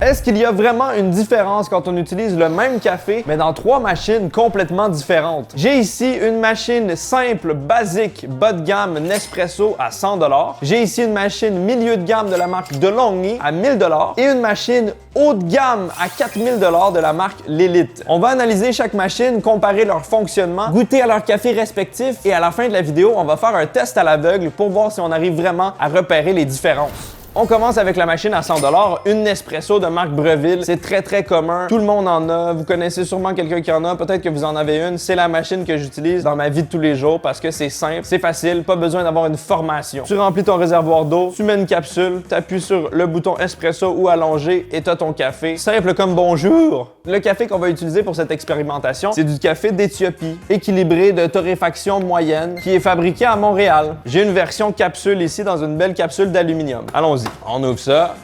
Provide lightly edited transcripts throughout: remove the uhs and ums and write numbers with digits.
Est-ce qu'il y a vraiment une différence quand on utilise le même café, mais dans 3 machines complètement différentes? J'ai ici une machine simple, basique, bas de gamme Nespresso à 100 $. J'ai ici une machine milieu de gamme de la marque DeLonghi à 1000 $ et une machine haut de gamme à 4000 $ de la marque L'Élite. On va analyser chaque machine, comparer leur fonctionnement, goûter à leur café respectif et à la fin de la vidéo, on va faire un test à l'aveugle pour voir si on arrive vraiment à repérer les différences. On commence avec la machine à 100 $, une Nespresso de marque Breville. C'est très commun, tout le monde en a. Vous connaissez sûrement quelqu'un qui en a, peut-être que vous en avez une. C'est la machine que j'utilise dans ma vie de tous les jours parce que c'est simple, c'est facile, pas besoin d'avoir une formation. Tu remplis ton réservoir d'eau, tu mets une capsule, tu appuies sur le bouton espresso ou allongé et tu as ton café. Simple comme bonjour. Le café qu'on va utiliser pour cette expérimentation, c'est du café d'Éthiopie, équilibré de torréfaction moyenne, qui est fabriqué à Montréal. J'ai une version capsule ici dans une belle capsule d'aluminium. Allons-y. On ouvre ça,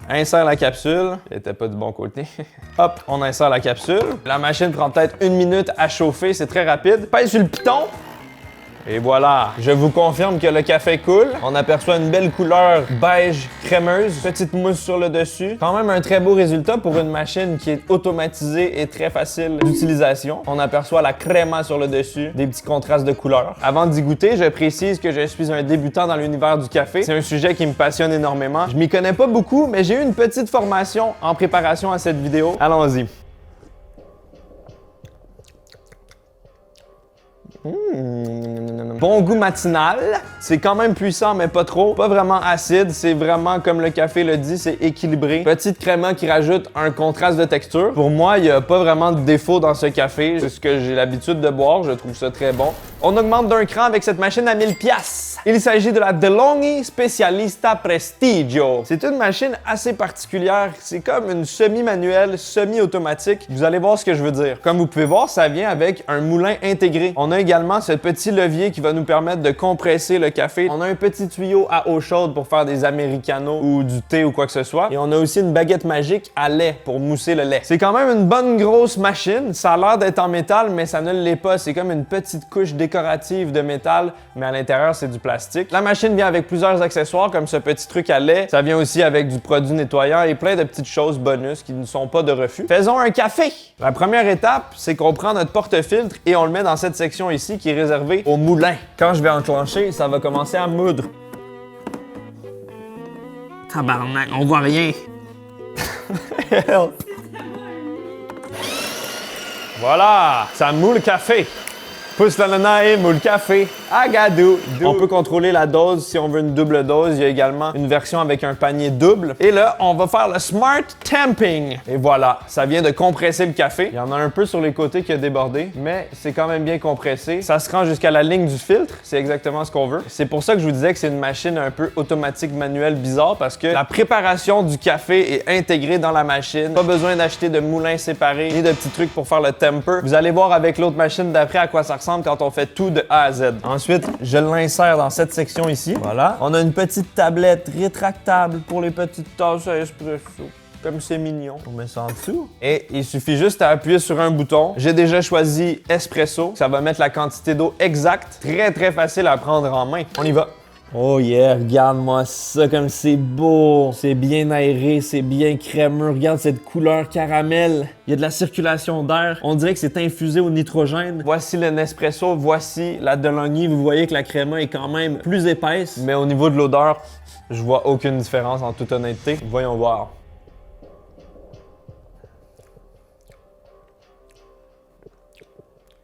insère la capsule, elle était pas du bon côté. Hop, on insère la capsule. La machine prend peut-être 1 minute à chauffer, c'est très rapide. Pèse sur le piton. Et voilà, je vous confirme que le café coule. On aperçoit une belle couleur beige crémeuse, petite mousse sur le dessus. Quand même un très beau résultat pour une machine qui est automatisée et très facile d'utilisation. On aperçoit la créma sur le dessus, des petits contrastes de couleurs. Avant d'y goûter, je précise que je suis un débutant dans l'univers du café. C'est un sujet qui me passionne énormément. Je m'y connais pas beaucoup, mais j'ai eu une petite formation en préparation à cette vidéo. Allons-y. Bon goût matinal, c'est quand même puissant mais pas trop, pas vraiment acide, c'est vraiment comme le café le dit, c'est équilibré. Petite créma qui rajoute un contraste de texture. Pour moi, il n'y a pas vraiment de défaut dans ce café, c'est ce que j'ai l'habitude de boire, je trouve ça très bon. On augmente d'un cran avec cette machine à 1000 $. Il s'agit de la DeLonghi Specialista Prestigio. C'est une machine assez particulière, c'est comme une semi-manuelle, semi-automatique. Vous allez voir ce que je veux dire. Comme vous pouvez voir, ça vient avec un moulin intégré. On a également ce petit levier qui va nous permettre de compresser le café. On a un petit tuyau à eau chaude pour faire des americanos ou du thé ou quoi que ce soit. Et on a aussi une baguette magique à lait pour mousser le lait. C'est quand même une bonne grosse machine. Ça a l'air d'être en métal, mais ça ne l'est pas. C'est comme une petite couche décorative de métal, mais à l'intérieur, c'est du plastique. La machine vient avec plusieurs accessoires comme ce petit truc à lait. Ça vient aussi avec du produit nettoyant et plein de petites choses bonus qui ne sont pas de refus. Faisons un café! La première étape, c'est qu'on prend notre porte-filtre et on le met dans cette section ici qui est réservée au moulin. Quand je vais enclencher, ça va commencer à moudre. Tabarnak, on voit rien. Voilà, ça moule le café. Pousse l'ananas et moule café. Agadou. On peut contrôler la dose si on veut une double dose. Il y a également une version avec un panier double. Et là, on va faire le Smart Tamping. Et voilà, ça vient de compresser le café. Il y en a un peu sur les côtés qui a débordé, mais c'est quand même bien compressé. Ça se rend jusqu'à la ligne du filtre. C'est exactement ce qu'on veut. C'est pour ça que je vous disais que c'est une machine un peu automatique, manuelle, bizarre, parce que la préparation du café est intégrée dans la machine. Pas besoin d'acheter de moulins séparés ni de petits trucs pour faire le temper. Vous allez voir avec l'autre machine d'après à quoi ça ressemble quand on fait tout de A à Z. Ensuite, je l'insère dans cette section ici. Voilà. On a une petite tablette rétractable pour les petites tasses à espresso. Comme c'est mignon. On met ça en dessous. Et il suffit juste à appuyer sur un bouton. J'ai déjà choisi espresso. Ça va mettre la quantité d'eau exacte. Très facile à prendre en main. On y va. Oh yeah, regarde-moi ça comme c'est beau. C'est bien aéré, c'est bien crémeux. Regarde cette couleur caramel. Il y a de la circulation d'air. On dirait que c'est infusé au nitrogène. Voici le Nespresso, voici la DeLonghi. Vous voyez que la créma est quand même plus épaisse. Mais au niveau de l'odeur, je vois aucune différence en toute honnêteté. Voyons voir.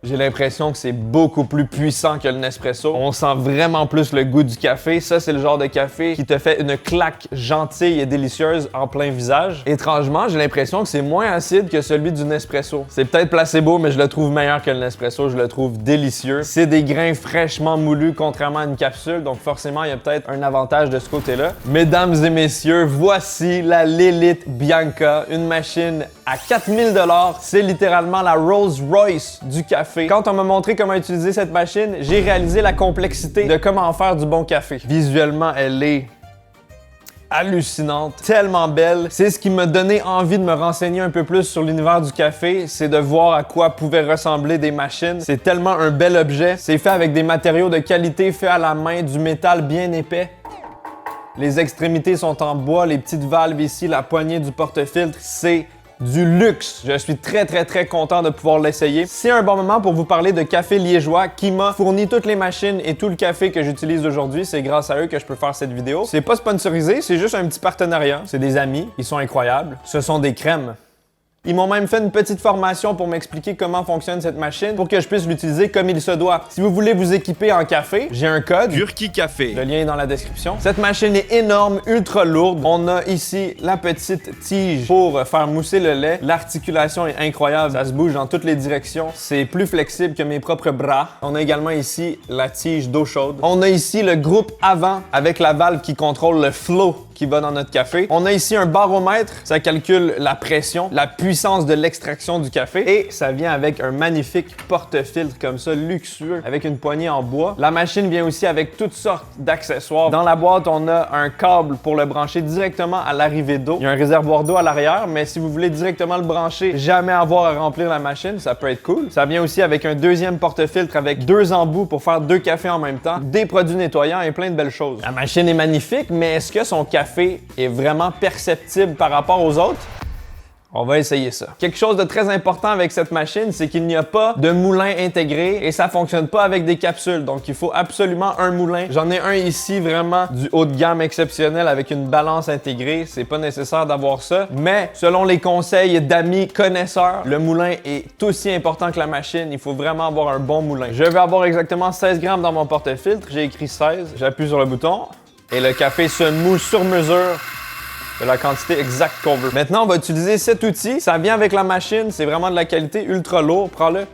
J'ai l'impression que c'est beaucoup plus puissant que le Nespresso. On sent vraiment plus le goût du café. Ça, c'est le genre de café qui te fait une claque gentille et délicieuse en plein visage. Étrangement, j'ai l'impression que c'est moins acide que celui du Nespresso. C'est peut-être placebo, mais je le trouve meilleur que le Nespresso. Je le trouve délicieux. C'est des grains fraîchement moulus, contrairement à une capsule. Donc forcément, il y a peut-être un avantage de ce côté-là. Mesdames et messieurs, voici la L'Élite Bianca. Une machine à 4000 $. C'est littéralement la Rolls-Royce du café. Quand on m'a montré comment utiliser cette machine, j'ai réalisé la complexité de comment faire du bon café. Visuellement, elle est hallucinante, tellement belle. C'est ce qui m'a donné envie de me renseigner un peu plus sur l'univers du café, c'est de voir à quoi pouvaient ressembler des machines. C'est tellement un bel objet. C'est fait avec des matériaux de qualité, fait à la main, du métal bien épais. Les extrémités sont en bois, les petites valves ici, la poignée du porte-filtre, c'est du luxe. Je suis très content de pouvoir l'essayer. C'est un bon moment pour vous parler de Café Liégeois qui m'a fourni toutes les machines et tout le café que j'utilise aujourd'hui. C'est grâce à eux que je peux faire cette vidéo. C'est pas sponsorisé, c'est juste un petit partenariat. C'est des amis, ils sont incroyables. Ce sont des crèmes. Ils m'ont même fait une petite formation pour m'expliquer comment fonctionne cette machine pour que je puisse l'utiliser comme il se doit. Si vous voulez vous équiper en café, j'ai un code Gurki Café. Le lien est dans la description. Cette machine est énorme, ultra lourde. On a ici la petite tige pour faire mousser le lait. L'articulation est incroyable. Ça se bouge dans toutes les directions. C'est plus flexible que mes propres bras. On a également ici la tige d'eau chaude. On a ici le groupe avant avec la valve qui contrôle le flow qui va dans notre café. On a ici un baromètre. Ça calcule la pression, la puissance de l'extraction du café. Et ça vient avec un magnifique porte-filtre comme ça, luxueux, avec une poignée en bois. La machine vient aussi avec toutes sortes d'accessoires. Dans la boîte, on a un câble pour le brancher directement à l'arrivée d'eau. Il y a un réservoir d'eau à l'arrière, mais si vous voulez directement le brancher, jamais avoir à remplir la machine, ça peut être cool. Ça vient aussi avec un deuxième porte-filtre avec 2 embouts pour faire 2 cafés en même temps, des produits nettoyants et plein de belles choses. La machine est magnifique, mais est-ce que son café est vraiment perceptible par rapport aux autres? On va essayer ça. Quelque chose de très important avec cette machine, c'est qu'il n'y a pas de moulin intégré et ça fonctionne pas avec des capsules. Donc, il faut absolument un moulin. J'en ai un ici vraiment du haut de gamme exceptionnel avec une balance intégrée. C'est pas nécessaire d'avoir ça. Mais selon les conseils d'amis connaisseurs, le moulin est aussi important que la machine. Il faut vraiment avoir un bon moulin. Je vais avoir exactement 16 grammes dans mon porte-filtre. J'ai écrit 16. J'appuie sur le bouton et le café se moule sur mesure de la quantité exacte qu'on veut. Maintenant, on va utiliser cet outil. Ça vient avec la machine. C'est vraiment de la qualité ultra lourd. Prends-le.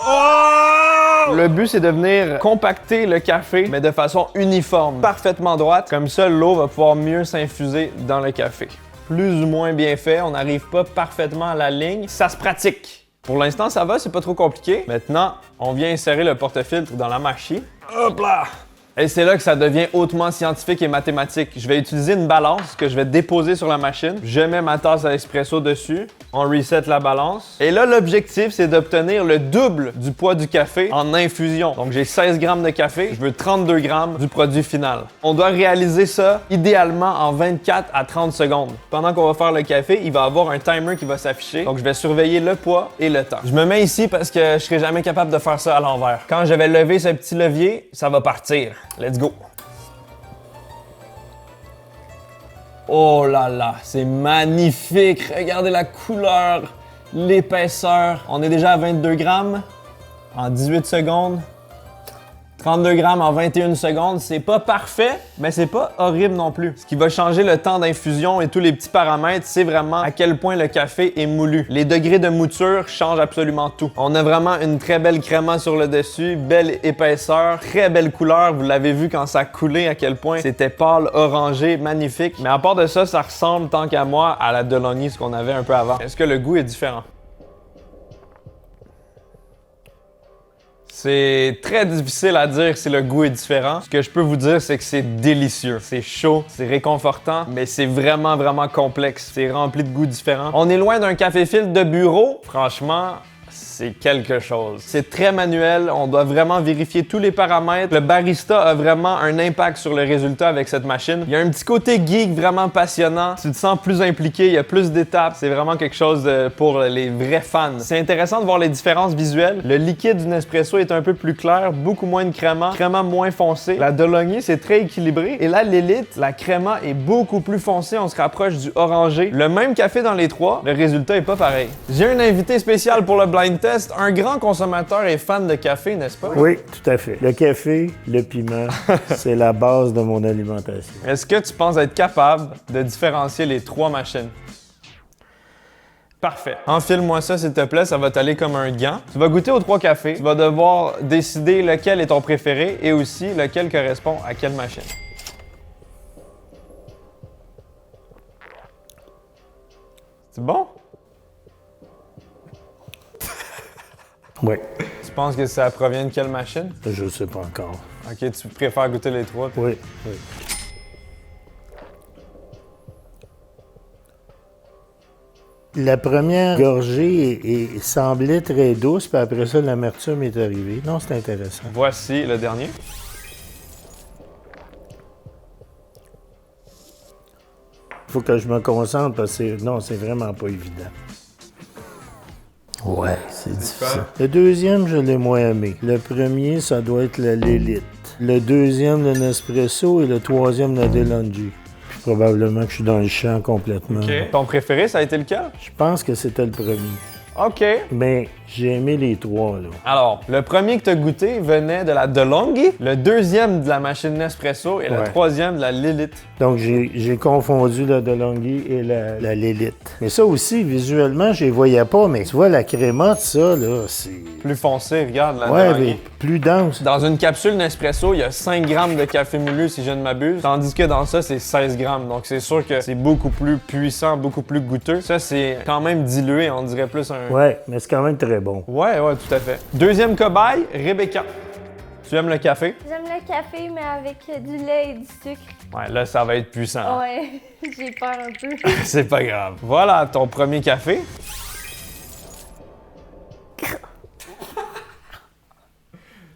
Oh! Le but, c'est de venir compacter le café, mais de façon uniforme, parfaitement droite. Comme ça, l'eau va pouvoir mieux s'infuser dans le café. Plus ou moins bien fait. On n'arrive pas parfaitement à la ligne. Ça se pratique. Pour l'instant, ça va. C'est pas trop compliqué. Maintenant, on vient insérer le porte-filtre dans la machine. Hop là! Et c'est là que ça devient hautement scientifique et mathématique. Je vais utiliser une balance que je vais déposer sur la machine. Je mets ma tasse à espresso dessus. On reset la balance. Et là, l'objectif, c'est d'obtenir le double du poids du café en infusion. Donc, j'ai 16 grammes de café. Je veux 32 grammes du produit final. On doit réaliser ça idéalement en 24 à 30 secondes. Pendant qu'on va faire le café, il va y avoir un timer qui va s'afficher. Donc, je vais surveiller le poids et le temps. Je me mets ici parce que je serai jamais capable de faire ça à l'envers. Quand je vais lever ce petit levier, ça va partir. Let's go! Oh là là, c'est magnifique! Regardez la couleur, l'épaisseur. On est déjà à 22 grammes en 18 secondes. 32 grammes en 21 secondes, c'est pas parfait, mais c'est pas horrible non plus. Ce qui va changer le temps d'infusion et tous les petits paramètres, c'est vraiment à quel point le café est moulu. Les degrés de mouture changent absolument tout. On a vraiment une très belle créma sur le dessus, belle épaisseur, très belle couleur. Vous l'avez vu quand ça coulait à quel point c'était pâle, orangé, magnifique. Mais à part de ça, ça ressemble tant qu'à moi à la Delonghi, ce qu'on avait un peu avant. Est-ce que le goût est différent? C'est très difficile à dire si le goût est différent. Ce que je peux vous dire, c'est que c'est délicieux. C'est chaud, c'est réconfortant, mais c'est vraiment complexe. C'est rempli de goûts différents. On est loin d'un café-filtre de bureau. Franchement, c'est quelque chose. C'est très manuel, on doit vraiment vérifier tous les paramètres. Le barista a vraiment un impact sur le résultat avec cette machine. Il y a un petit côté geek vraiment passionnant. Tu te sens plus impliqué, il y a plus d'étapes. C'est vraiment quelque chose pour les vrais fans. C'est intéressant de voir les différences visuelles. Le liquide du Nespresso est un peu plus clair, beaucoup moins de créma moins foncé. La Delonghi, c'est très équilibré. Et là, l'Élite, la créma est beaucoup plus foncée. On se rapproche du orangé. Le même café dans les trois, le résultat est pas pareil. J'ai un invité spécial pour le blind test. Un grand consommateur et fan de café, n'est-ce pas? Oui, tout à fait. Le café, le piment, c'est la base de mon alimentation. Est-ce que tu penses être capable de différencier les 3 machines? Parfait. Enfile-moi ça, s'il te plaît, ça va t'aller comme un gant. Tu vas goûter aux 3 cafés. Tu vas devoir décider lequel est ton préféré et aussi lequel correspond à quelle machine. C'est bon? Oui. Tu penses que ça provient de quelle machine? Je ne sais pas encore. Ok, tu préfères goûter les 3? Oui. La première gorgée semblait très douce, puis après ça, l'amertume est arrivée. Non, c'est intéressant. Voici le dernier. Faut que je me concentre parce que non, c'est vraiment pas évident. Ouais, c'est difficile. Le deuxième, je l'ai moins aimé. Le premier, ça doit être l'élite. Le deuxième, le Nespresso, et le troisième, le DeLonghi. Puis probablement que je suis dans le champ complètement. OK. Ton préféré, ça a été lequel? Je pense que c'était le premier. OK. Mais j'ai aimé les trois, là. Alors, le premier que tu as goûté venait de la DeLonghi, le deuxième de la machine Nespresso et le Ouais. troisième de la Lilith. Donc, j'ai confondu la DeLonghi et la Lilith. Mais ça aussi, visuellement, je les voyais pas, mais tu vois, la crémotte, ça, là, c'est... Plus foncé, regarde, la Ouais, DeLonghi. mais plus dense. Dans une capsule Nespresso, il y a 5 grammes de café moulu, si je ne m'abuse. Tandis que dans ça, c'est 16 grammes. Donc, c'est sûr que c'est beaucoup plus puissant, beaucoup plus goûteux. Ça, c'est quand même dilué, on dirait plus un... Ouais, mais c'est quand même très bon. Ouais, tout à fait. Deuxième cobaye, Rebecca. Tu aimes le café? J'aime le café, mais avec du lait et du sucre. Ouais, là, ça va être puissant. Ouais, j'ai peur un peu. C'est pas grave. Voilà ton premier café.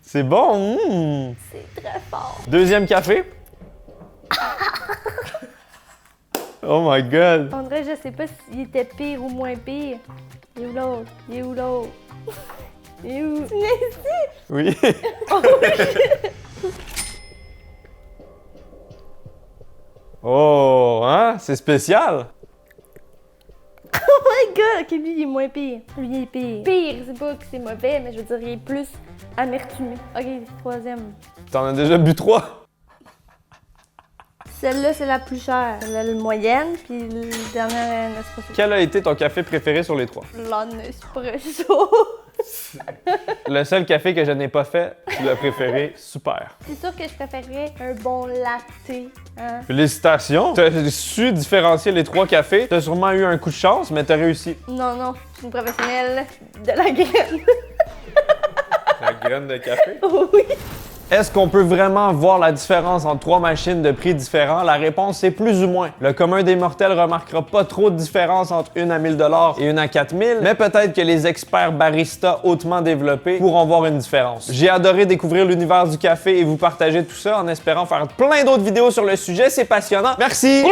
C'est bon. C'est très fort. Deuxième café. Oh my god. On dirait, je sais pas s'il était pire ou moins pire. Il est où l'autre? Il est où l'autre? Il est où? Tu viens ici? Oui. Oh, hein? C'est spécial. Oh my god! Ok, lui, il est moins pire. Lui, il est pire. Pire, c'est pas que c'est mauvais, mais je veux dire, il est plus amertumé. Ok, troisième. T'en as déjà bu 3. Celle-là, c'est la plus chère. La moyenne, puis le dernier Nespresso. Quel a été ton café préféré sur les 3? La Nespresso. Le seul café que je n'ai pas fait, tu l'as préféré. Super. C'est sûr que je préférerais un bon latte. Hein? Félicitations. T'as su différencier les 3 cafés. T'as sûrement eu un coup de chance, mais t'as réussi. Non, non, je suis une professionnelle de la graine. La graine de café? Oui. Est-ce qu'on peut vraiment voir la différence entre 3 machines de prix différents? La réponse est plus ou moins. Le commun des mortels remarquera pas trop de différence entre une à 1000 $ et une à 4000, mais peut-être que les experts baristas hautement développés pourront voir une différence. J'ai adoré découvrir l'univers du café et vous partager tout ça en espérant faire plein d'autres vidéos sur le sujet. C'est passionnant. Merci!